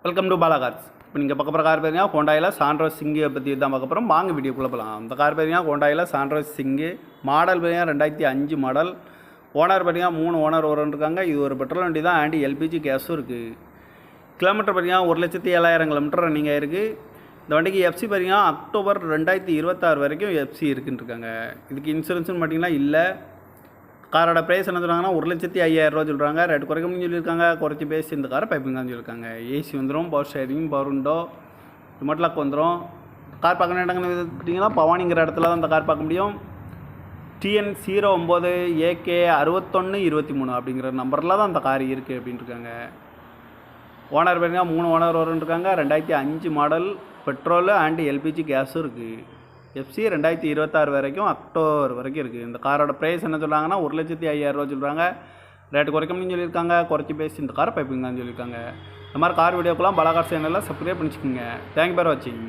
Welcome to Bala cars. இப்போ நீங்கள் பார்க்க போகிற கார் பார்த்தீங்கன்னா ஹோண்டாயில் சாண்ட்ரோஸ் சிங்கை பற்றி தான் பார்க்க போகிறோம். வாங்க வீடியோக்குள்ளே போகலாம். அந்த கார் பார்த்தீங்கன்னா ஹோண்டாயில் சாண்ட்ரோஸ் சிங்கு மாடல் பார்த்தீங்கன்னா 2005 மாடல். ஓனர் பார்த்தீங்கன்னா 3 ஓனர் இருக்காங்க. இது ஒரு பெட்ரோல் வண்டி தான், ஆண்டி எல்பிஜி கேஸும் இருக்குது. கிலோமீட்டர் பார்த்தீங்கன்னா 1,07,000 கிலோமீட்டர் ரன்னிங் ஆகிருக்கு. இந்த வண்டிக்கு எஃப்சி பார்த்தீங்கன்னா அக்டோபர் 2026 வரைக்கும் எஃப்சி இருக்குன்னு இருக்காங்க. இதுக்கு இன்சூரன்ஸ்னு பார்த்தீங்கன்னா இல்லை. காரோட ப்ரைஸ் என்ன சொல்கிறாங்கன்னா 1,05,000 சொல்கிறாங்க. ரேட் குறைக்கணும்னு சொல்லியிருக்காங்க. குறைச்சி பேசி இந்த காரை பைப்பிங்கான்னு சொல்லியிருக்காங்க. ஏசி வந்துடும், power steering, power window, remote lock வந்துடும். கார் பார்க்கணும் இடங்கள்னு பார்த்தீங்கன்னா பவானிங்கிற இடத்துல தான் இந்த கார் பார்க்க முடியும். TN 09 AK 6123 அப்படிங்கிற நம்பரில் தான் அந்த கார் இருக்குது அப்படின்னு இருக்காங்க. ஓனர் பார்த்தீங்கன்னா 3 ஓனர் இருக்காங்க. 2005 மாடல், பெட்ரோலு அண்ட் எல்பிஜி கேஸும் இருக்குது. எஃப்சி 2026 வரைக்கும் அக்டோபர் வரைக்கும் இருக்குது. இந்த காரோட ப்ரைஸ் என்ன சொல்கிறாங்கன்னா 1,05,000 சொல்கிறாங்க. ரேட்டு குறைக்கணும்னு சொல்லியிருக்காங்க. குறைச்சி பேசி இந்த காரை பைப்பிங் தான் சொல்லியிருக்காங்க. இந்த மாதிரி கார் வீடியோக்கெல்லாம் பாலா கார் சேனலில் சப்ஸ்கிரைப் பண்ணிச்சுக்கோங்க. தேங்க்யூ ஃபார் வாட்சிங்.